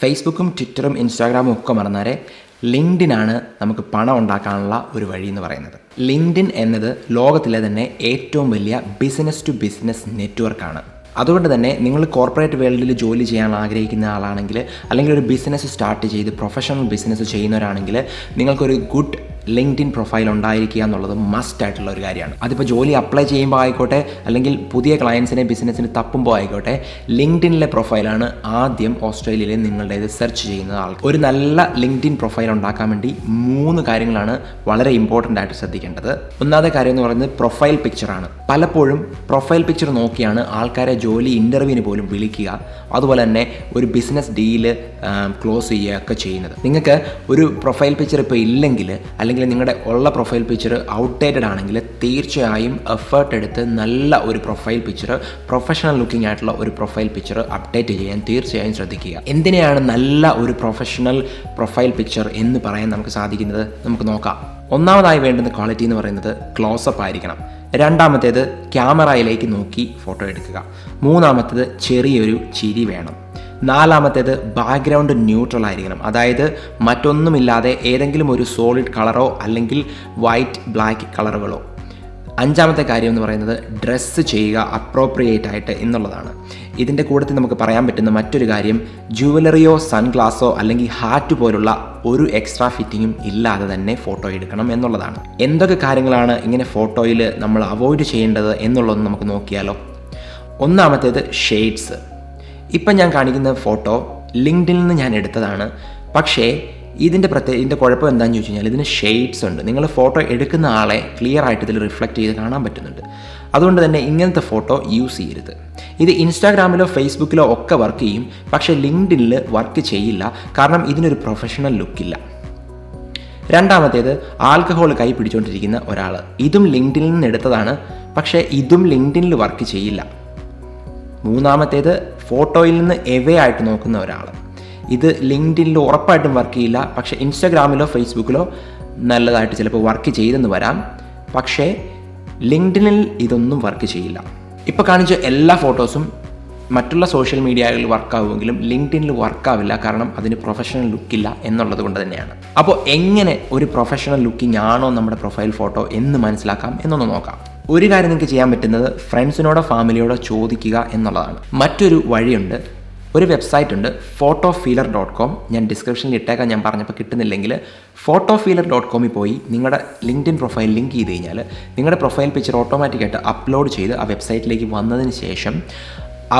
ഫേസ്ബുക്കും ട്വിറ്ററും ഇൻസ്റ്റാഗ്രാമും ഒക്കെ മറന്നാരെ ലിങ്ക്ഡിനാണ് നമുക്ക് പണം ഉണ്ടാക്കാനുള്ള ഒരു വഴി എന്ന് പറയുന്നത്. ലിങ്ക്ഡിൻ എന്നത് ലോകത്തിലെ തന്നെ ഏറ്റവും വലിയ ബിസിനസ് ടു ബിസിനസ് നെറ്റ്വർക്കാണ്. അതുകൊണ്ട് തന്നെ നിങ്ങൾ കോർപ്പറേറ്റ് വേൾഡിൽ ജോലി ചെയ്യാൻ ആഗ്രഹിക്കുന്ന ആളാണെങ്കിൽ, അല്ലെങ്കിൽ ഒരു ബിസിനസ് സ്റ്റാർട്ട് ചെയ്ത് പ്രൊഫഷണൽ ബിസിനസ് ചെയ്യുന്നവരാണെങ്കിൽ നിങ്ങൾക്കൊരു ഗുഡ് ലിങ്ക്ഡിൻ പ്രൊഫൈൽ ഉണ്ടായിരിക്കുക എന്നുള്ളത് മസ്റ്റ് ആയിട്ടുള്ള ഒരു കാര്യമാണ്. അതിപ്പോൾ ജോലി അപ്ലൈ ചെയ്യുമ്പോൾ ആയിക്കോട്ടെ, അല്ലെങ്കിൽ പുതിയ ക്ലയൻസിനെ ബിസിനസ്സിന് തപ്പുമ്പോൾ ആയിക്കോട്ടെ, ലിങ്ക്ഡിനിലെ പ്രൊഫൈലാണ് ആദ്യം ഓസ്ട്രേലിയയിൽ നിങ്ങളുടേത് സെർച്ച് ചെയ്യുന്ന ആൾ. ഒരു നല്ല ലിങ്ക്ഡിൻ പ്രൊഫൈൽ ഉണ്ടാക്കാൻ വേണ്ടി 3 കാര്യങ്ങളാണ് വളരെ ഇമ്പോർട്ടൻ്റ് ആയിട്ട് ശ്രദ്ധിക്കേണ്ടത്. ഒന്നാമത്തെ കാര്യം എന്ന് പറയുന്നത് പ്രൊഫൈൽ പിക്ചറാണ്. പലപ്പോഴും പ്രൊഫൈൽ പിക്ചർ നോക്കിയാണ് ആൾക്കാരെ ജോലി ഇൻ്റർവ്യൂവിന് പോലും വിളിക്കുക, അതുപോലെ തന്നെ ഒരു ബിസിനസ് ഡീല് ക്ലോസ് ചെയ്യുകയൊക്കെ ചെയ്യുന്നത്. നിങ്ങൾക്ക് ഒരു പ്രൊഫൈൽ പിക്ചർ ഇപ്പോൾ ഇല്ലെങ്കിൽ, അല്ലെങ്കിൽ നിങ്ങളുടെ ഉള്ള പ്രൊഫൈൽ പിക്ചർ ഔട്ട്ഡേറ്റഡ് ആണെങ്കിൽ തീർച്ചയായും എഫേർട്ട് എടുത്ത് നല്ല ഒരു പ്രൊഫൈൽ പിക്ചർ, പ്രൊഫഷണൽ ലുക്കിംഗ് ആയിട്ടുള്ള ഒരു പ്രൊഫൈൽ പിക്ചർ അപ്ഡേറ്റ് ചെയ്യാൻ തീർച്ചയായും ശ്രദ്ധിക്കുക. എന്തിനെയാണ് നല്ല ഒരു പ്രൊഫഷണൽ പ്രൊഫൈൽ പിക്ചർ എന്ന് പറയാൻ നമുക്ക് സാധിക്കുന്നത്? നമുക്ക് നോക്കാം. ഒന്നാമതായി വേണ്ടുന്ന ക്വാളിറ്റി എന്ന് പറയുന്നത് ക്ലോസപ്പ് ആയിരിക്കണം. രണ്ടാമത്തേത് ക്യാമറയിലേക്ക് നോക്കി ഫോട്ടോ എടുക്കുക. മൂന്നാമത്തേത് ചെറിയൊരു ചിരി വേണം. നാലാമത്തേത് ബാക്ക്ഗ്രൗണ്ട് ന്യൂട്രൽ ആയിരിക്കണം, അതായത് മറ്റൊന്നുമില്ലാതെ ഏതെങ്കിലും ഒരു സോളിഡ് കളറോ അല്ലെങ്കിൽ വൈറ്റ് ബ്ലാക്ക് കളറുകളോ. അഞ്ചാമത്തെ കാര്യം എന്ന് പറയുന്നത് ഡ്രസ്സ് ചെയ്യുക അപ്രോപ്രിയേറ്റ് ആയിട്ട് എന്നുള്ളതാണ്. ഇതിൻ്റെ കൂട്ടത്തിൽ നമുക്ക് പറയാൻ പറ്റുന്ന മറ്റൊരു കാര്യം ജുവലറിയോ സൺഗ്ലാസോ അല്ലെങ്കിൽ ഹാറ്റ് പോലുള്ള ഒരു എക്സ്ട്രാ ഫിറ്റിങ്ങും ഇല്ലാതെ തന്നെ ഫോട്ടോ എടുക്കണം എന്നുള്ളതാണ്. എന്തൊക്കെ കാര്യങ്ങളാണ് ഇങ്ങനെ ഫോട്ടോയിൽ നമ്മൾ അവോയ്ഡ് ചെയ്യേണ്ടത് എന്നുള്ളതൊന്ന് നമുക്ക് നോക്കിയാലോ. ഒന്നാമത്തേത് ഷെയ്ഡ്സ്. ഇപ്പം ഞാൻ കാണിക്കുന്ന ഫോട്ടോ ലിങ്ക്ഡിനിൽ നിന്ന് ഞാൻ എടുത്തതാണ്. പക്ഷേ ഇതിൻ്റെ കുഴപ്പം എന്താണെന്ന് ചോദിച്ചു കഴിഞ്ഞാൽ ഇതിന് ഷെയ്ഡ്സ് ഉണ്ട്. നിങ്ങൾ ഫോട്ടോ എടുക്കുന്ന ആളെ ക്ലിയർ ആയിട്ട് ഇതിൽ റിഫ്ലക്റ്റ് ചെയ്ത് കാണാൻ പറ്റുന്നുണ്ട്. അതുകൊണ്ട് തന്നെ ഇങ്ങനത്തെ ഫോട്ടോ യൂസ് ചെയ്യരുത്. ഇത് ഇൻസ്റ്റാഗ്രാമിലോ ഫേസ്ബുക്കിലോ ഒക്കെ വർക്ക് ചെയ്യും, പക്ഷേ ലിങ്ക്ഡിനിൽ വർക്ക് ചെയ്യില്ല, കാരണം ഇതിനൊരു പ്രൊഫഷണൽ ലുക്കില്ല. രണ്ടാമത്തേത് ആൽക്കഹോൾ കൈ പിടിച്ചുകൊണ്ടിരിക്കുന്ന ഒരാൾ. ഇതും ലിങ്ക്ഡിനിൽ നിന്ന് എടുത്തതാണ്, പക്ഷേ ഇതും ലിങ്ക്ഡിനിൽ വർക്ക് ചെയ്യില്ല. മൂന്നാമത്തേത് ഫോട്ടോയിൽ നിന്ന് എവേ ആയിട്ട് നോക്കുന്ന ഒരാൾ. ഇത് ലിങ്ക്ഡിനിൽ ഉറപ്പായിട്ടും വർക്ക് ചെയ്യില്ല, പക്ഷേ ഇൻസ്റ്റാഗ്രാമിലോ ഫേസ്ബുക്കിലോ നല്ലതായിട്ട് ചിലപ്പോൾ വർക്ക് ചെയ്തെന്ന് വരാം, പക്ഷേ ലിങ്ക്ഡിനിൽ ഇതൊന്നും വർക്ക് ചെയ്യില്ല. ഇപ്പോൾ കാണിച്ച എല്ലാ ഫോട്ടോസും മറ്റുള്ള സോഷ്യൽ മീഡിയകളിൽ വർക്കാവുമെങ്കിലും ലിങ്ക്ഡിനിൽ വർക്കാവില്ല, കാരണം അതിന് പ്രൊഫഷണൽ ലുക്കില്ല എന്നുള്ളത് കൊണ്ട് തന്നെയാണ്. അപ്പോൾ എങ്ങനെ ഒരു പ്രൊഫഷണൽ ലുക്കിംഗ് ആണോ നമ്മുടെ പ്രൊഫൈൽ ഫോട്ടോ എന്ന് മനസ്സിലാക്കാം എന്നൊന്ന് നോക്കാം. ഒരു കാര്യം നിങ്ങൾക്ക് ചെയ്യാൻ പറ്റുന്നത് ഫ്രണ്ട്സിനോടോ ഫാമിലിയോടോ ചോദിക്കുക എന്നുള്ളതാണ്. മറ്റൊരു വഴിയുണ്ട്, ഒരു വെബ്സൈറ്റ് ഉണ്ട്, photofeeler.com. ഞാൻ ഡിസ്ക്രിപ്ഷനിൽ ഇട്ടേക്കാം. ഞാൻ പറഞ്ഞപ്പോൾ കിട്ടുന്നില്ലെങ്കിൽ photofeeler.comൽ പോയി നിങ്ങളുടെ ലിങ്ക്ഡിൻ പ്രൊഫൈൽ ലിങ്ക് ചെയ്ത് കഴിഞ്ഞാൽ നിങ്ങളുടെ പ്രൊഫൈൽ പിക്ചർ ഓട്ടോമാറ്റിക്കായിട്ട് അപ്ലോഡ് ചെയ്ത് ആ വെബ്സൈറ്റിലേക്ക് വന്നതിന് ശേഷം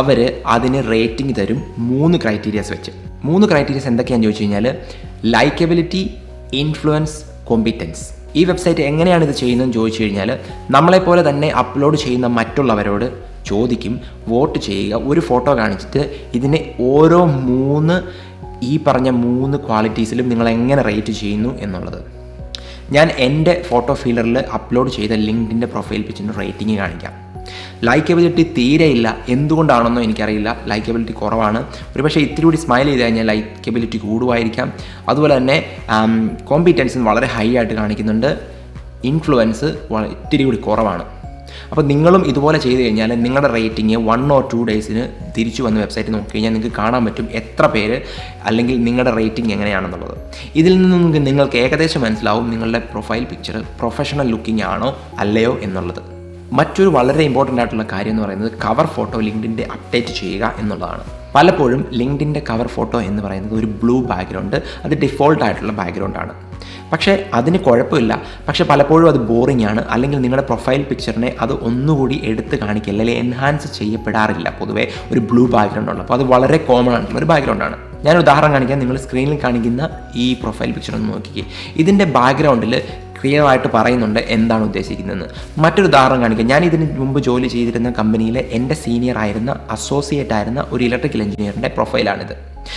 അവർ അതിന് റേറ്റിംഗ് തരും 3 ക്രൈറ്റീരിയാസ് വെച്ച്. 3 ക്രൈറ്റീരിയാസ് എന്തൊക്കെയാണെന്ന് ചോദിച്ചു കഴിഞ്ഞാൽ ലൈക്കബിലിറ്റി, ഇൻഫ്ലുവൻസ്, കോമ്പിറ്റൻസ്. ഈ വെബ്സൈറ്റ് എങ്ങനെയാണ് ഇത് ചെയ്യുന്നതെന്ന് ചോദിച്ചു കഴിഞ്ഞാൽ നമ്മളെപ്പോലെ തന്നെ അപ്ലോഡ് ചെയ്യുന്ന മറ്റുള്ളവരോട് ചോദിക്കും, വോട്ട് ചെയ്യുക, ഒരു ഫോട്ടോ കാണിച്ചിട്ട് ഇതിനെ ഓരോ 3 ക്വാളിറ്റീസിലും നിങ്ങൾ എങ്ങനെ റേറ്റ് ചെയ്യുന്നു എന്നുള്ളത്. ഞാൻ എൻ്റെ ഫോട്ടോ ഫീലറിൽ അപ്ലോഡ് ചെയ്ത ലിങ്ക്ഡിൻ്റെ പ്രൊഫൈൽ പിക്ചറിന് റേറ്റിംഗ് കാണിക്കാം. ലൈക്കബിലിറ്റി തീരെയില്ല, എന്തുകൊണ്ടാണെന്നോ എനിക്കറിയില്ല. ലൈക്കബിലിറ്റി കുറവാണ്. ഒരുപക്ഷെ ഇത്തിരി കൂടി സ്മൈൽ ചെയ്ത് കഴിഞ്ഞാൽ ലൈക്കബിലിറ്റി കൂടുമായിരിക്കാം. അതുപോലെ തന്നെ കോമ്പിറ്റൻസ് വളരെ ഹൈ ആയിട്ട് കാണിക്കുന്നുണ്ട്. ഇൻഫ്ലുവൻസ് ഇത്തിരി കൂടി കുറവാണ്. അപ്പോൾ നിങ്ങളും ഇതുപോലെ ചെയ്ത് കഴിഞ്ഞാൽ നിങ്ങളുടെ റേറ്റിംഗ് 1 or 2 ഡേയ്സിന് തിരിച്ചു വന്ന് വെബ്സൈറ്റ് നോക്കി കഴിഞ്ഞാൽ നിങ്ങൾക്ക് കാണാൻ പറ്റും എത്ര പേര് അല്ലെങ്കിൽ നിങ്ങളുടെ റേറ്റിംഗ് എങ്ങനെയാണെന്നുള്ളത്. ഇതിൽ നിന്ന് നിങ്ങൾക്ക് ഏകദേശം മനസ്സിലാവും നിങ്ങളുടെ പ്രൊഫൈൽ പിക്ചർ പ്രൊഫഷണൽ ലുക്കിംഗ് ആണോ അല്ലയോ എന്നുള്ളത്. മറ്റൊരു വളരെ ഇമ്പോർട്ടൻ്റ് ആയിട്ടുള്ള കാര്യം എന്ന് പറയുന്നത് കവർ ഫോട്ടോ ലിങ്ക്ഡിൻ്റെ അപ്ഡേറ്റ് ചെയ്യുക എന്നുള്ളതാണ്. പലപ്പോഴും ലിങ്ക്ഡിൻ്റെ കവർ ഫോട്ടോ എന്ന് പറയുന്നത് ഒരു ബ്ലൂ ബാക്ക്ഗ്രൗണ്ട്, അത് ഡിഫോൾട്ട് ആയിട്ടുള്ള ബാക്ക്ഗ്രൗണ്ടാണ്. പക്ഷേ അതിന് കുഴപ്പമില്ല, പക്ഷേ പലപ്പോഴും അത് ബോറിംഗ് ആണ്, അല്ലെങ്കിൽ നിങ്ങളുടെ പ്രൊഫൈൽ പിക്ചറിനെ അത് ഒന്നുകൂടി എടുത്ത് കാണിക്കില്ല, അല്ലെങ്കിൽ എൻഹാൻസ് ചെയ്യപ്പെടാറില്ല പൊതുവേ ഒരു ബ്ലൂ ബാക്ക്ഗ്രൗണ്ട് ഉള്ളത്. അപ്പോൾ അത് വളരെ കോമൺ ആയിട്ടുള്ള ഒരു ബാക്ക്ഗ്രൗണ്ടാണ്. ഞാൻ ഉദാഹരണം കാണിക്കാൻ, നിങ്ങൾ സ്ക്രീനിൽ കാണിക്കുന്ന ഈ പ്രൊഫൈൽ പിക്ചർ ഒന്ന് നോക്കിക്കേ. ഇതിൻ്റെ ബാക്ക്ഗ്രൗണ്ടിൽ ക്ലിയർ ആയിട്ട് പറയുന്നുണ്ട് എന്താണ് ഉദ്ദേശിക്കുന്നതെന്ന്. മറ്റൊരു ഉദാഹരണം കാണിക്കാം. ഞാൻ ഇതിന് മുമ്പ് ജോലി ചെയ്തിരുന്ന കമ്പനിയിലെ എൻ്റെ സീനിയർ ആയിരുന്ന അസോസിയേറ്റ് ആയിരുന്ന ഒരു ഇലക്ട്രിക്കൽ എഞ്ചിനീയറിൻ്റെ പ്രൊഫൈലാണിത്.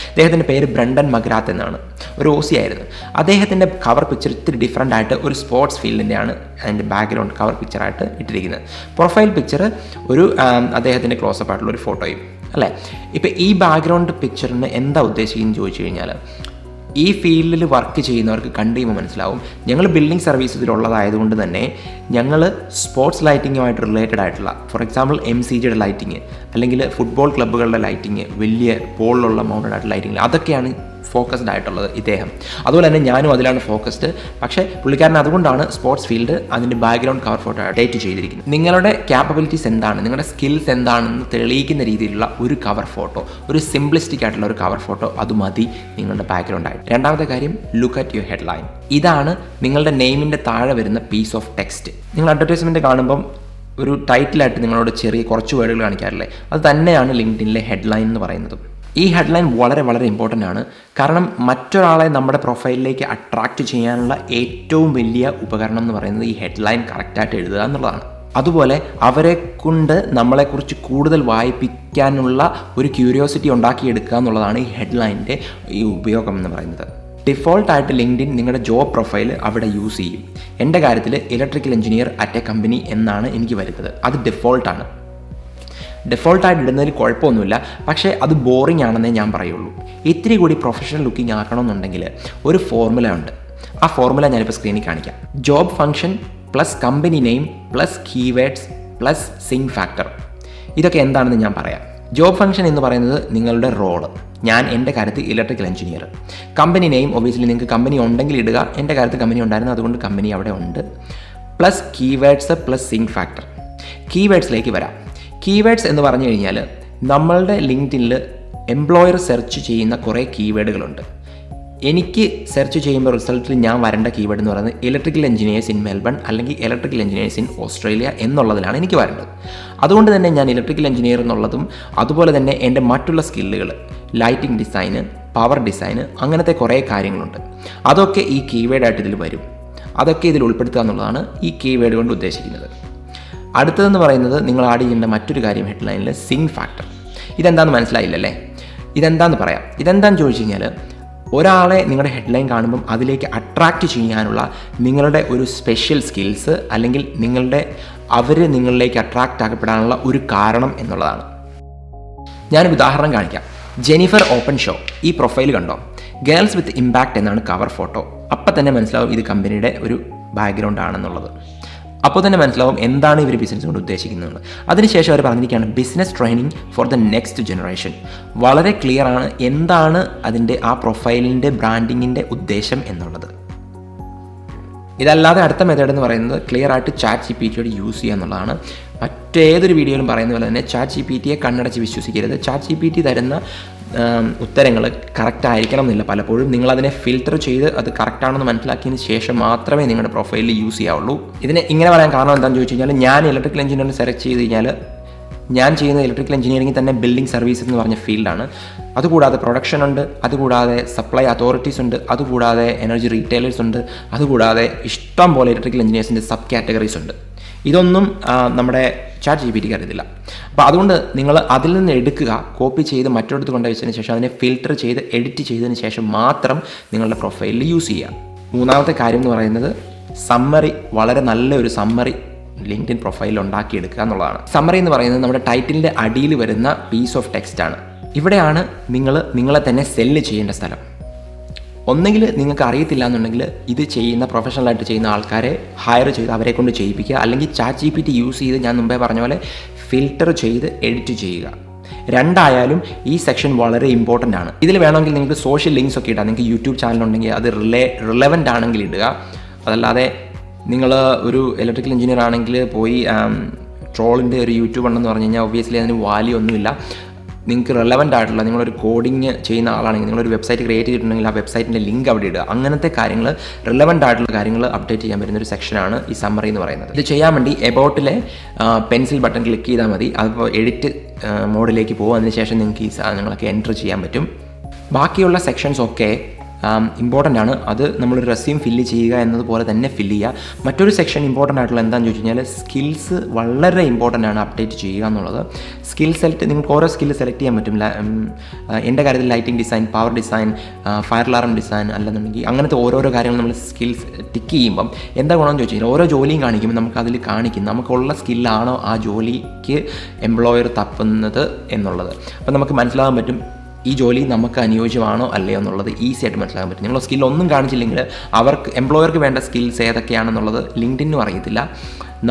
അദ്ദേഹത്തിൻ്റെ പേര് ബ്രണ്ടൻ മഗ്രാത്ത് എന്നാണ്. ഒരു OC ആയിരുന്നു. അദ്ദേഹത്തിൻ്റെ കവർ പിക്ചർ ഇത്തിരി ഡിഫറൻ്റ് ആയിട്ട് ഒരു സ്പോർട്സ് ഫീൽഡിൻ്റെയാണ് അതിൻ്റെ ബാക്ക്ഗ്രൗണ്ട് കവർ പിക്ചറായിട്ട് ഇട്ടിരിക്കുന്നത്. പ്രൊഫൈൽ പിക്ചർ ഒരു അദ്ദേഹത്തിൻ്റെ ക്ലോസപ്പ് ആയിട്ടുള്ള ഒരു ഫോട്ടോയും അല്ലേ. ഇപ്പോൾ ഈ ബാക്ക്ഗ്രൗണ്ട് പിക്ചറിന് എന്താ ഉദ്ദേശിക്കുന്നത് ചോദിച്ചു കഴിഞ്ഞാൽ ഈ ഫീൽഡിൽ വർക്ക് ചെയ്യുന്നവർക്ക് കണ്ടു കഴിയുമ്പോൾ മനസ്സിലാവും. ഞങ്ങൾ ബിൽഡിംഗ് സർവീസസിലുള്ളതായതുകൊണ്ട് തന്നെ ഞങ്ങൾ സ്പോർട്സ് ലൈറ്റിങ്ങുമായിട്ട് റിലേറ്റഡ് ആയിട്ടുള്ള, ഫോർ എക്സാമ്പിൾ MCGയുടെ ലൈറ്റിങ്, അല്ലെങ്കിൽ ഫുട്ബോൾ ക്ലബ്ബുകളുടെ ലൈറ്റിങ്, വലിയ പോളിലുള്ള മൗണ്ടഡ് ആയിട്ടുള്ള ലൈറ്റിങ്, അതൊക്കെയാണ് ഫോക്കസ്ഡ് ആയിട്ടുള്ളത് ഇദ്ദേഹം. അതുപോലെ തന്നെ ഞാനും അതിലാണ് ഫോക്കസ്ഡ്. പക്ഷേ പുള്ളിക്കാരൻ അതുകൊണ്ടാണ് സ്പോർട്സ് ഫീൽഡ് അതിൻ്റെ ബാക്ക്ഗ്രൗണ്ട് കവർ ഫോട്ടോ ഡേറ്റ് ചെയ്തിരിക്കുന്നത്. നിങ്ങളുടെ ക്യാപ്പബിലിറ്റീസ് എന്താണ്, നിങ്ങളുടെ സ്കിൽസ് എന്താണെന്ന് തെളിയിക്കുന്ന രീതിയിലുള്ള ഒരു കവർ ഫോട്ടോ, ഒരു സിംപ്ലിസ്റ്റിക് ആയിട്ടുള്ള ഒരു കവർ ഫോട്ടോ, അത് മതി നിങ്ങളുടെ ബാക്ക്ഗ്രൗണ്ട് ആയിട്ട്. രണ്ടാമത്തെ കാര്യം, ലുക്ക് അറ്റ് യുവർ ഹെഡ്ലൈൻ. ഇതാണ് നിങ്ങളുടെ നെയിമിൻ്റെ താഴെ വരുന്ന പീസ് ഓഫ് ടെക്സ്റ്റ്. നിങ്ങൾ അഡ്വർടൈസ്മെൻറ്റ് കാണുമ്പം ഒരു ടൈറ്റിലായിട്ട് നിങ്ങളോട് ചെറിയ കുറച്ച് വേർഡുകൾ കാണിക്കാറില്ലേ, അത് തന്നെയാണ് ലിങ്ക്ഡിനിലെ ഹെഡ്ലൈൻ എന്ന് പറയുന്നത്. ഈ ഹെഡ്ലൈൻ വളരെ വളരെ ഇമ്പോർട്ടൻ്റ് ആണ്. കാരണം മറ്റൊരാളെ നമ്മുടെ പ്രൊഫൈലിലേക്ക് അട്രാക്റ്റ് ചെയ്യാനുള്ള ഏറ്റവും വലിയ ഉപകരണം എന്ന് പറയുന്നത് ഈ ഹെഡ്ലൈൻ കറക്റ്റായിട്ട് എഴുതുക എന്നുള്ളതാണ്. അതുപോലെ അവരെ കൊണ്ട് നമ്മളെക്കുറിച്ച് കൂടുതൽ വായിപ്പിക്കാനുള്ള ഒരു ക്യൂരിയോസിറ്റി ഉണ്ടാക്കിയെടുക്കുക എന്നുള്ളതാണ് ഈ ഹെഡ്ലൈനിൻ്റെ ഈ ഉപയോഗം എന്ന് പറയുന്നത്. ഡിഫോൾട്ടായിട്ട് ലിങ്ക്ഡിൻ നിങ്ങളുടെ ജോബ് പ്രൊഫൈൽ അവിടെ യൂസ് ചെയ്യും. എൻ്റെ കാര്യത്തിൽ electrical engineer at A company എന്നാണ് എനിക്ക് വരുന്നത്. അത് ഡിഫോൾട്ടാണ്. ഡിഫോൾട്ടായിട്ട് ഇടുന്നതിൽ കുഴപ്പമൊന്നുമില്ല, പക്ഷേ അത് ബോറിംഗ് ആണെന്നേ ഞാൻ പറയുള്ളൂ. ഇത്തിരി കൂടി പ്രൊഫഷണൽ ലുക്കിംഗ് ആക്കണമെന്നുണ്ടെങ്കിൽ ഒരു ഫോർമുല ഉണ്ട്. ആ ഫോർമുല ഞാനിപ്പോൾ സ്ക്രീനിൽ കാണിക്കാം. Job function plus company name plus keywords plus sync factor. ഇതൊക്കെ എന്താണെന്ന് ഞാൻ പറയാം. ജോബ് ഫംഗ്ഷൻ എന്ന് പറയുന്നത് നിങ്ങളുടെ റോള്. ഞാൻ എൻ്റെ കാര്യത്തിൽ electrical engineer. Company name obviously നിങ്ങൾക്ക് കമ്പനി ഉണ്ടെങ്കിൽ ഇടുക. എൻ്റെ കാര്യത്തിൽ കമ്പനി ഉണ്ടായിരുന്നു, അതുകൊണ്ട് കമ്പനി അവിടെ ഉണ്ട്. Plus keywords plus sync factor. കീവേഡ്സിലേക്ക് വരാം. കീവേഡ്സ് എന്ന് പറഞ്ഞു കഴിഞ്ഞാൽ നമ്മളുടെ ലിങ്ക്ഡിനിൽ എംപ്ലോയർ സെർച്ച് ചെയ്യുന്ന കുറേ കീവേഡുകളുണ്ട്. എനിക്ക് സെർച്ച് ചെയ്യുമ്പോൾ റിസൾട്ടിൽ ഞാൻ വരേണ്ട കീവേഡ് എന്ന് പറയുന്നത് ഇലക്ട്രിക്കൽ എഞ്ചിനീയേഴ്സ് ഇൻ മെൽബൺ അല്ലെങ്കിൽ ഇലക്ട്രിക്കൽ എഞ്ചിനീയേഴ്സ് ഇൻ ഓസ്ട്രേലിയ എന്നുള്ളതിലാണ് എനിക്ക് വരേണ്ടത്. അതുകൊണ്ട് തന്നെ ഞാൻ ഇലക്ട്രിക്കൽ എഞ്ചിനീയർ എന്നുള്ളതും അതുപോലെ തന്നെ എൻ്റെ മറ്റുള്ള സ്കില്ലുകൾ, ലൈറ്റിംഗ് ഡിസൈന്, പവർ ഡിസൈന്, അങ്ങനത്തെ കുറേ കാര്യങ്ങളുണ്ട്. അതൊക്കെ ഈ കീവേഡായിട്ട് ഇതിൽ വരും. അതൊക്കെ ഇതിൽ ഉൾപ്പെടുത്തുക എന്നുള്ളതാണ് ഈ കീവേഡ് കൊണ്ട് ഉദ്ദേശിക്കുന്നത്. അടുത്തതെന്ന് പറയുന്നത് നിങ്ങൾ ആഡ് ചെയ്യേണ്ട മറ്റൊരു കാര്യം ഹെഡ്ലൈനിൽ സിങ്ക് ഫാക്ടർ. ഇതെന്താണെന്ന് മനസ്സിലായില്ലല്ലേ? ഇതെന്താണെന്ന് പറയാം. ഇതെന്താണെന്ന് ചോദിച്ചു കഴിഞ്ഞാൽ ഒരാളെ നിങ്ങളുടെ ഹെഡ്ലൈൻ കാണുമ്പം അതിലേക്ക് അട്രാക്റ്റ് ചെയ്യാനുള്ള നിങ്ങളുടെ ഒരു സ്പെഷ്യൽ സ്കിൽസ്, അല്ലെങ്കിൽ അവർ നിങ്ങളിലേക്ക് അട്രാക്റ്റ് ആക്കപ്പെടാനുള്ള ഒരു കാരണം എന്നുള്ളതാണ്. ഞാനൊരു ഉദാഹരണം കാണിക്കാം. ജെനിഫർ ഓപ്പൺ ഷോ, ഈ പ്രൊഫൈൽ കണ്ടോ? ഗേൾസ് വിത്ത് ഇമ്പാക്റ്റ് എന്നാണ് കവർ ഫോട്ടോ. അപ്പം തന്നെ മനസ്സിലാവും ഇത് കമ്പനിയുടെ ഒരു ബാക്ക്ഗ്രൗണ്ട് ആണെന്നുള്ളത്. അപ്പോൾ തന്നെ മനസ്സിലാവും എന്താണ് ഇവർ ബിസിനസ് കൊണ്ട് ഉദ്ദേശിക്കുന്നത്. അതിനുശേഷം അവർ പറഞ്ഞിരിക്കുകയാണ് business training for the next generation. വളരെ ക്ലിയർ ആണ് എന്താണ് അതിൻ്റെ ആ പ്രൊഫൈലിൻ്റെ ബ്രാൻഡിങ്ങിൻ്റെ ഉദ്ദേശം എന്നുള്ളത്. ഇതല്ലാതെ അടുത്ത മെത്തേഡ് എന്ന് പറയുന്നത് ക്ലിയർ ആയിട്ട് ചാറ്റ് GPT യൂസ് ചെയ്യുക എന്നുള്ളതാണ്. മറ്റേതൊരു വീഡിയോയിലും പറയുന്ന പോലെ തന്നെ ചാറ്റ് GPTയെ കണ്ണടച്ച് വിശ്വസിക്കരുത്. ചാറ്റ് GPT തരുന്ന ഉത്തരങ്ങൾ കറക്റ്റ് ആയിരിക്കണം എന്നില്ല. പലപ്പോഴും നിങ്ങളതിനെ ഫിൽറ്റർ ചെയ്ത് അത് കറക്റ്റാണെന്ന് മനസ്സിലാക്കിയതിന് ശേഷം മാത്രമേ നിങ്ങളുടെ പ്രൊഫൈലിൽ യൂസ് ചെയ്യാവുള്ളൂ. ഇതിനെ ഇങ്ങനെ പറയാൻ കാരണം എന്താണെന്ന് ചോദിച്ചു കഴിഞ്ഞാൽ, ഞാൻ ഇലക്ട്രിക്കൽ എഞ്ചിനീയറിനെ സെലക്ട് ചെയ്ത് കഴിഞ്ഞാൽ ഞാൻ ചെയ്യുന്ന ഇലക്ട്രിക്കൽ എഞ്ചിനീയറിംഗ് തന്നെ ബിൽഡിംഗ് സർവീസസ് എന്ന് പറഞ്ഞ ഫീൽഡാണ്. അതുകൂടാതെ പ്രൊഡക്ഷൻ ഉണ്ട്, അതുകൂടാതെ സപ്ലൈ അതോറിറ്റീസ് ഉണ്ട്, അതുകൂടാതെ എനർജി റീറ്റെയിലേഴ്സ് ഉണ്ട്, അതുകൂടാതെ ഇഷ്ടം പോലെ ഇലക്ട്രിക്കൽ എഞ്ചിനീയേഴ്സിൻ്റെ സബ് കാറ്റഗറീസ് ഉണ്ട്. ഇതൊന്നും നമ്മുടെ ചാറ്റ് GPTക്ക് അറിയത്തില്ല. അപ്പോൾ അതുകൊണ്ട് നിങ്ങൾ അതിൽ നിന്ന് എടുക്കുക, കോപ്പി ചെയ്ത് മറ്റൊരിടത്ത് കൊണ്ടുവച്ചതിന് ശേഷം അതിനെ ഫിൽറ്റർ ചെയ്ത് എഡിറ്റ് ചെയ്തതിന് ശേഷം മാത്രം നിങ്ങളുടെ പ്രൊഫൈലിൽ യൂസ് ചെയ്യുക. മൂന്നാമത്തെ കാര്യം എന്ന് പറയുന്നത് സമ്മറി. വളരെ നല്ലൊരു സമ്മറി ലിങ്ക്ഡിൻ പ്രൊഫൈലിൽ ഉണ്ടാക്കിയെടുക്കുക എന്നുള്ളതാണ്. സമ്മറി എന്ന് പറയുന്നത് നമ്മുടെ ടൈറ്റിലിൻ്റെ അടിയിൽ വരുന്ന പീസ് ഓഫ് ടെക്സ്റ്റ് ആണ്. ഇവിടെയാണ് നിങ്ങളെ തന്നെ സെല്ല് ചെയ്യേണ്ട സ്ഥലം. ഒന്നെങ്കിൽ നിങ്ങൾക്ക് അറിയത്തില്ല എന്നുണ്ടെങ്കിൽ ഇത് ചെയ്യുന്ന പ്രൊഫഷണലായിട്ട് ചെയ്യുന്ന ആൾക്കാരെ ഹയർ ചെയ്ത് അവരെ കൊണ്ട് ചെയ്യിപ്പിക്കുക, അല്ലെങ്കിൽ ചാറ്റ് GPT യൂസ് ചെയ്ത് ഞാൻ മുമ്പേ പറഞ്ഞ പോലെ ഫിൽറ്റർ ചെയ്ത് എഡിറ്റ് ചെയ്യുക. രണ്ടായാലും ഈ സെക്ഷൻ വളരെ ഇമ്പോർട്ടൻ്റ് ആണ്. ഇതിൽ വേണമെങ്കിൽ നിങ്ങൾക്ക് സോഷ്യൽ ലിങ്ക്സ് ഒക്കെ ഇടാം. നിങ്ങൾക്ക് യൂട്യൂബ് ചാനൽ ഉണ്ടെങ്കിൽ അത് റിലവൻ്റ് ആണെങ്കിൽ ഇടുക. അതല്ലാതെ നിങ്ങൾ ഒരു ഇലക്ട്രിക്കൽ എഞ്ചിനീയർ ആണെങ്കിൽ പോയി ട്രോളിൻ്റെ ഒരു യൂട്യൂബ് ഉണ്ടെന്ന് പറഞ്ഞു കഴിഞ്ഞാൽ ഒബ്വിയസ്ലി അതിന് വാല്യൂ ഒന്നുമില്ല. നിങ്ങൾക്ക് റെലവൻ്റ് ആയിട്ടുള്ള, നിങ്ങളൊരു കോഡിങ് ചെയ്യുന്ന ആളാണെങ്കിൽ നിങ്ങളൊരു വെബ്സൈറ്റ് ക്രിയേറ്റ് ചെയ്തിട്ടുണ്ടെങ്കിൽ ആ വെബ്സൈറ്റിൻ്റെ ലിങ്ക് അവിടെ ഇടുക. അങ്ങനത്തെ കാര്യങ്ങൾ, റിലവൻ്റ് ആയിട്ടുള്ള കാര്യങ്ങൾ അപ്ഡേറ്റ് ചെയ്യാൻ പറ്റുന്നൊരു സെക്ഷനാണ് ഈ സമ്മറി എന്ന് പറയുന്നത്. ഇത് ചെയ്യാൻ വേണ്ടി എബൌട്ടിലെ പെൻസിൽ ബട്ടൺ ക്ലിക്ക് ചെയ്താൽ മതി. അതിപ്പോൾ എഡിറ്റ് മോഡിലേക്ക് പോകും. അതിനുശേഷം നിങ്ങൾക്ക് ഈ സാധനങ്ങളൊക്കെ എൻറ്റർ ചെയ്യാൻ പറ്റും. ബാക്കിയുള്ള സെക്ഷൻസ് ഒക്കെ ഇമ്പോർട്ടൻ്റ് ആണ്. അത് നമ്മളൊരു റെസ്യൂം ഫില്ല് ചെയ്യുക എന്നതുപോലെ തന്നെ ഫില്ല് ചെയ്യുക. മറ്റൊരു സെക്ഷൻ ഇമ്പോർട്ടൻ്റ് ആയിട്ടുള്ള എന്താണെന്ന് ചോദിച്ചു കഴിഞ്ഞാൽ സ്കിൽസ് വളരെ ഇമ്പോർട്ടൻ്റ് ആണ് അപ്ഡേറ്റ് ചെയ്യുക എന്നുള്ളത്. സ്കിൽ സെലക്ട്, നിങ്ങൾക്ക് ഓരോ സ്കില്ല് സെലക്ട് ചെയ്യാൻ പറ്റും. എൻ്റെ കാര്യത്തിൽ lighting design, power design, fire alarm design അല്ലെന്നുണ്ടെങ്കിൽ അങ്ങനത്തെ ഓരോരോ കാര്യങ്ങൾ നമ്മൾ സ്കിൽസ് ടിക്ക് ചെയ്യുമ്പം എന്താ ഗുണമെന്ന് ചോദിച്ചു കഴിഞ്ഞാൽ ഓരോ ജോലിയും കാണിക്കുമ്പോൾ നമുക്കതിൽ കാണിക്കും നമുക്കുള്ള സ്കില്ലാണോ ആ ജോലിക്ക് എംപ്ലോയർ തപ്പുന്നത് എന്നുള്ളത്. അപ്പം നമുക്ക് മനസ്സിലാകാൻ പറ്റും ഈ ജോലി നമുക്ക് അനുയോജ്യമാണോ അല്ലയോ എന്നുള്ളത് ഈസി ആയിട്ട് മനസ്സിലാക്കാൻ പറ്റും. നിങ്ങൾ സ്കിൽ ഒന്നും കാണിച്ചില്ലെങ്കിൽ എംപ്ലോയർക്ക് വേണ്ട സ്കിൽസ് ഏതൊക്കെയാണെന്നുള്ളത് ലിങ്ക്ഡിനും അറിയത്തില്ല.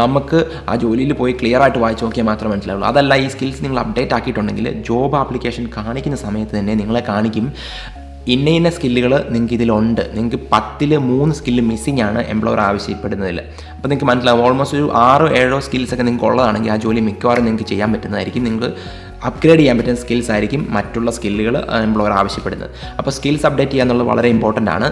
നമുക്ക് ആ ജോലിയിൽ പോയി ക്ലിയർ ആയിട്ട് വായിച്ച് നോക്കിയാൽ മാത്രമേ മനസ്സിലാവുള്ളൂ. അതല്ല, ഈ സ്കിൽസ് നിങ്ങൾ അപ്ഡേറ്റ് ആക്കിയിട്ടുണ്ടെങ്കിൽ ജോബ് ആപ്ലിക്കേഷൻ കാണിക്കുന്ന സമയത്ത് തന്നെ നിങ്ങളെ കാണിക്കും ഇന്ന സ്കില്ലുകൾ നിങ്ങൾക്ക് ഇതിലുണ്ട്, നിങ്ങൾക്ക് 10ൽ 3 സ്കില്ല് മിസ്സിംഗ് ആണ് എംപ്ലോയർ ആവശ്യപ്പെടുന്നതിൽ. അപ്പോൾ നിങ്ങൾക്ക് മനസ്സിലാവും ഓൾമോസ്റ്റ് ഒരു 6-7 സ്കിൽസൊക്കെ നിങ്ങൾക്ക് ഉള്ളതാണെങ്കിൽ ആ ജോലി മിക്കവാറും നിങ്ങൾക്ക് ചെയ്യാൻ പറ്റുന്നതായിരിക്കും. നിങ്ങൾക്ക് അപ്ഗ്രേഡ് ചെയ്യാൻ പറ്റുന്ന സ്കിൽസ് ആയിരിക്കും മറ്റുള്ള സ്കില്ലുകൾ എംപ്ലോയർ ആവശ്യപ്പെടുന്നത്. അപ്പോൾ സ്കിൽസ് അപ്ഡേറ്റ് ചെയ്യുക എന്നുള്ളത് വളരെ ഇമ്പോർട്ടൻ്റ് ആണ്.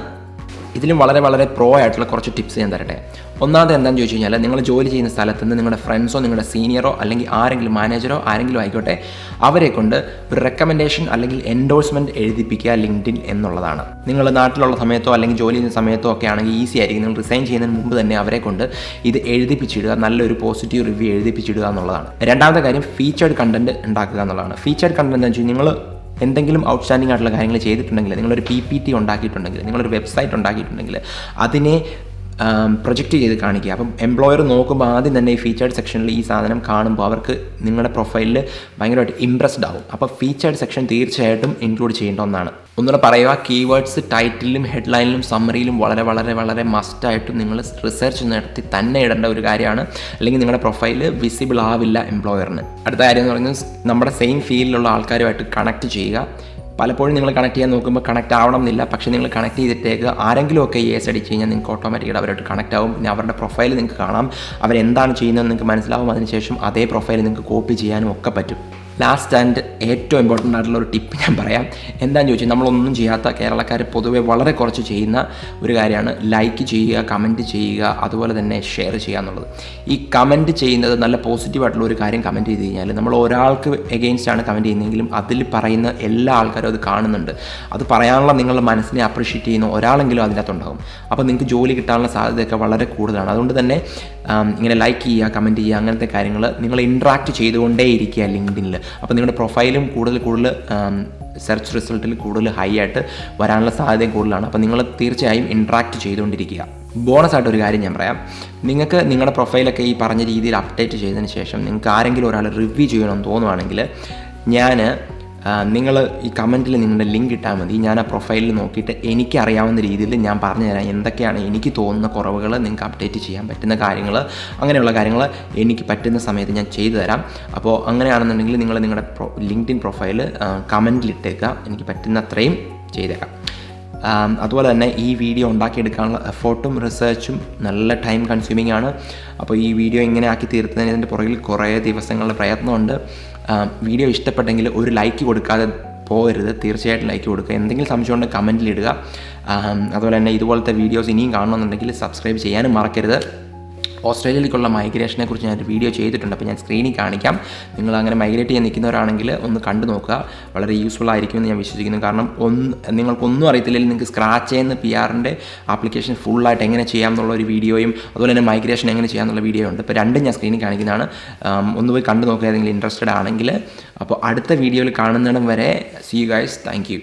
ഇതിലും വളരെ വളരെ പ്രോ ആയിട്ടുള്ള കുറച്ച് ടിപ്സ് ഞാൻ തരട്ടെ. ഒന്നാമത് എന്താണെന്ന് ചോദിച്ചു കഴിഞ്ഞാൽ, നിങ്ങൾ ജോലി ചെയ്യുന്ന സ്ഥലത്ത് നിന്ന് നിങ്ങളുടെ ഫ്രണ്ട്സോ നിങ്ങളുടെ സീനിയറോ അല്ലെങ്കിൽ ആരെങ്കിലും മാനേജറോ ആരെങ്കിലും ആയിക്കോട്ടെ, അവരെ കൊണ്ട് ഒരു റെക്കമെൻഡേഷൻ അല്ലെങ്കിൽ എൻഡോഴ്സ്മെൻറ്റ് എഴുതിപ്പിക്കുക ലിങ്ക്ഡിൻ എന്നുള്ളതാണ്. നിങ്ങൾ നാട്ടിലുള്ള സമയത്തോ അല്ലെങ്കിൽ ജോലി ചെയ്യുന്ന സമയത്തോ ഒക്കെ ആണെങ്കിൽ ഈസി ആയിരിക്കും. നിങ്ങൾ റിസൈൻ ചെയ്യുന്നതിന് മുമ്പ് തന്നെ അവരെ കൊണ്ട് ഇത് എഴുതിപ്പിച്ചിടുക, നല്ലൊരു പോസിറ്റീവ് റിവ്യൂ എഴുതിപ്പിച്ചിടുക എന്നുള്ളതാണ്. രണ്ടാമത്തെ കാര്യം ഫീച്ചേർഡ് കണ്ടൻറ്റ് ഉണ്ടാക്കുക എന്നുള്ളതാണ്. ഫീച്ചേർഡ് കണ്ടൻറ്റ് എന്ന് വെച്ചാൽ നിങ്ങൾ എന്തെങ്കിലും ഔട്ട്സ്റ്റാൻഡിംഗ് ആയിട്ടുള്ള കാര്യങ്ങൾ ചെയ്തിട്ടുണ്ടെങ്കിൽ, നിങ്ങളൊരു PPT ഉണ്ടാക്കിയിട്ടുണ്ടെങ്കിൽ, നിങ്ങളൊരു വെബ്സൈറ്റ് ഉണ്ടാക്കിയിട്ടുണ്ടെങ്കിൽ അതിനെ പ്രൊജക്റ്റ് ചെയ്ത് കാണിക്കുക. അപ്പം എംപ്ലോയർ നോക്കുമ്പോൾ ആദ്യം തന്നെ ഈ ഫീച്ചേർഡ് സെക്ഷനിൽ ഈ സാധനം കാണുമ്പോൾ അവർക്ക് നിങ്ങളുടെ പ്രൊഫൈലിൽ ഭയങ്കരമായിട്ട് ഇംപ്രസ്ഡ് ആവും. അപ്പോൾ ഫീച്ചേർഡ് സെക്ഷൻ തീർച്ചയായിട്ടും ഇൻക്ലൂഡ് ചെയ്യേണ്ട ഒന്നാണ്. ഒന്നുകൂടെ പറയുക, കീവേഡ്സ് ടൈറ്റിലും ഹെഡ്ലൈനിലും സമ്മറിയിലും വളരെ വളരെ വളരെ മസ്റ്റായിട്ടും നിങ്ങൾ റിസർച്ച് നടത്തി തന്നെ ഇടേണ്ട ഒരു കാര്യമാണ്. അല്ലെങ്കിൽ നിങ്ങളുടെ പ്രൊഫൈൽ വിസിബിൾ ആവില്ല എംപ്ലോയറിന്. അടുത്ത കാര്യം എന്ന് പറയുന്നത് നമ്മുടെ സെയിം ഫീൽഡിലുള്ള ആൾക്കാരുമായിട്ട് കണക്ട് ചെയ്യുക. പലപ്പോഴും നിങ്ങൾ കണക്ട് ചെയ്യാൻ നോക്കുമ്പോൾ കണക്ട് ആവണം എന്നില്ല, പക്ഷേ നിങ്ങൾ കണക്ട് ചെയ്തിട്ടേക്ക് ആരെങ്കിലുമൊക്കെ യേസ് അടിച്ച് കഴിഞ്ഞാൽ നിങ്ങൾക്ക് ഓട്ടോമാറ്റിക്കായിട്ട് അവരായിട്ട് കണക്ട് ആവും. പിന്നെ അവരുടെ പ്രൊഫൈൽ നിങ്ങൾക്ക് കാണാം, അവരെന്താണ് ചെയ്യുന്നതെന്ന് നിങ്ങൾക്ക് മനസ്സിലാവും. അതിനുശേഷം അതേ പ്രൊഫൈൽ നിങ്ങൾക്ക് കോപ്പി ചെയ്യാനും ഒക്കെ പറ്റും. ലാസ്റ്റ് ആൻഡ് ഏറ്റവും ഇമ്പോർട്ടൻ്റ് ആയിട്ടുള്ള ഒരു ടിപ്പ് ഞാൻ പറയാം. എന്താണെന്ന് ചോദിച്ചാൽ, നമ്മളൊന്നും ചെയ്യാത്ത കേരളക്കാർ പൊതുവെ വളരെ കുറച്ച് ചെയ്യുന്ന ഒരു കാര്യമാണ് ലൈക്ക് ചെയ്യുക, കമൻറ്റ് ചെയ്യുക, അതുപോലെ തന്നെ ഷെയർ ചെയ്യുക എന്നുള്ളത്. ഈ കമൻറ്റ് ചെയ്യുന്നത് നല്ല പോസിറ്റീവായിട്ടുള്ള ഒരു കാര്യം കമൻറ്റ് ചെയ്ത് കഴിഞ്ഞാൽ നമ്മൾ ഒരാൾക്ക് എഗെയിൻസ്റ്റ് ആണ് കമൻറ്റ് ചെയ്യുന്നതെങ്കിലും അതിൽ പറയുന്ന എല്ലാ ആൾക്കാരും അത് കാണുന്നുണ്ട്. അത് പറയാനുള്ള നിങ്ങളുടെ മനസ്സിനെ അപ്രിഷ്യേറ്റ് ചെയ്യുന്ന ഒരാളെങ്കിലും അതിനകത്തുണ്ടാകും. അപ്പോൾ നിങ്ങൾക്ക് ജോലി കിട്ടാനുള്ള സാധ്യതയൊക്കെ വളരെ കൂടുതലാണ്. അതുകൊണ്ട് തന്നെ ഇങ്ങനെ ലൈക്ക് ചെയ്യുക, കമൻറ്റ് ചെയ്യുക, അങ്ങനത്തെ കാര്യങ്ങൾ നിങ്ങൾ ഇൻട്രാക്ട് ചെയ്തുകൊണ്ടേ ഇരിക്കുക ലിങ്ക്ഡിനിൽ. അപ്പോൾ നിങ്ങളുടെ പ്രൊഫൈലും കൂടുതൽ സെർച്ച് റിസൾട്ടിൽ കൂടുതൽ ഹൈ ആയിട്ട് വരാനുള്ള സാധ്യതയും കൂടുതലാണ്. അപ്പോൾ നിങ്ങൾ തീർച്ചയായും ഇൻട്രാക്ട് ചെയ്തുകൊണ്ടിരിക്കുക. ബോണസായിട്ട് ഒരു കാര്യം ഞാൻ പറയാം. നിങ്ങൾക്ക് നിങ്ങളുടെ പ്രൊഫൈലൊക്കെ ഈ പറഞ്ഞ രീതിയിൽ അപ്ഡേറ്റ് ചെയ്തതിന് ശേഷം നിങ്ങൾക്ക് ആരെങ്കിലും ഒരാൾ റിവ്യൂ ചെയ്യണമെന്ന് തോന്നുവാണെങ്കിൽ നിങ്ങൾ ഈ കമൻറ്റിൽ നിങ്ങളുടെ ലിങ്ക് ഇട്ടാൽ മതി. ഞാൻ ആ പ്രൊഫൈലിൽ നോക്കിയിട്ട് എനിക്കറിയാവുന്ന രീതിയിൽ ഞാൻ പറഞ്ഞു തരാം എന്തൊക്കെയാണ് എനിക്ക് തോന്നുന്ന കുറവുകൾ, നിങ്ങൾക്ക് അപ്ഡേറ്റ് ചെയ്യാൻ പറ്റുന്ന കാര്യങ്ങൾ, അങ്ങനെയുള്ള കാര്യങ്ങൾ എനിക്ക് പറ്റുന്ന സമയത്ത് ഞാൻ ചെയ്തു തരാം. അപ്പോൾ അങ്ങനെയാണെന്നുണ്ടെങ്കിൽ നിങ്ങൾ നിങ്ങളുടെ ലിങ്ക്ഡിൻ പ്രൊഫൈൽ കമൻറ്റിലിട്ടേക്കുക, എനിക്ക് പറ്റുന്ന അത്രയും ചെയ്തേക്കാം. അതുപോലെ തന്നെ ഈ വീഡിയോ ഉണ്ടാക്കിയെടുക്കാനുള്ള എഫോർട്ടും റിസർച്ചും നല്ല ടൈം കൺസ്യൂമിംഗ് ആണ്. അപ്പോൾ ഈ വീഡിയോ ഇങ്ങനെ ആക്കി തീർത്തതിൻ്റെ പുറകിൽ കുറേ ദിവസങ്ങളുടെ പ്രയത്നമുണ്ട്. വീഡിയോ ഇഷ്ടപ്പെട്ടെങ്കിൽ ഒരു ലൈക്ക് കൊടുക്കാതെ പോകരുത്, തീർച്ചയായിട്ടും ലൈക്ക് കൊടുക്കുക. എന്തെങ്കിലും സംശയം ഉണ്ടെങ്കിൽ കമൻറ്റിലിടുക. അതുപോലെ തന്നെ ഇതുപോലത്തെ വീഡിയോസ് ഇനിയും കാണണമെന്നുണ്ടെങ്കിൽ സബ്സ്ക്രൈബ് ചെയ്യാനും മറക്കരുത്. ഓസ്ട്രേലിയയിലേക്കുള്ള മൈഗ്രേഷനെ കുറിച്ച് ഞാനൊരു വീഡിയോ ചെയ്തിട്ടുണ്ട്, അപ്പോൾ ഞാൻ സ്ക്രീനിൽ കാണിക്കാം. നിങ്ങൾ അങ്ങനെ മൈഗ്രേറ്റ് ചെയ്യാൻ നിൽക്കുന്നവരാണെങ്കിൽ ഒന്ന് കണ്ടു നോക്കുക, വളരെ യൂസ്ഫുൾ ആയിരിക്കുമെന്ന് ഞാൻ വിശ്വസിക്കുന്നു. കാരണം നിങ്ങൾക്കൊന്നും അറിയത്തില്ലെങ്കിൽ നിങ്ങൾക്ക് സ്ക്രാച്ച് ചെയ്യുന്ന PR-ൻ്റെ ആപ്ലിക്കേഷൻ ഫുള്ളായിട്ട് എങ്ങനെ ചെയ്യാം എന്നുള്ള ഒരു വീഡിയോയും അതുപോലെ തന്നെ മൈഗ്രേഷൻ എങ്ങനെ ചെയ്യാമെന്നുള്ള വീഡിയോ ഉണ്ട്. ഇപ്പോൾ രണ്ടും ഞാൻ സ്ക്രീനിൽ കാണിക്കുന്നതാണ്. ഒന്ന് പോയി കണ്ടു നോക്കുക ഏതെങ്കിലും ഇൻട്രസ്റ്റഡ് ആണെങ്കിൽ. അപ്പോൾ അടുത്ത വീഡിയോയിൽ കാണുന്നിടം വരെ see you guys, thank U.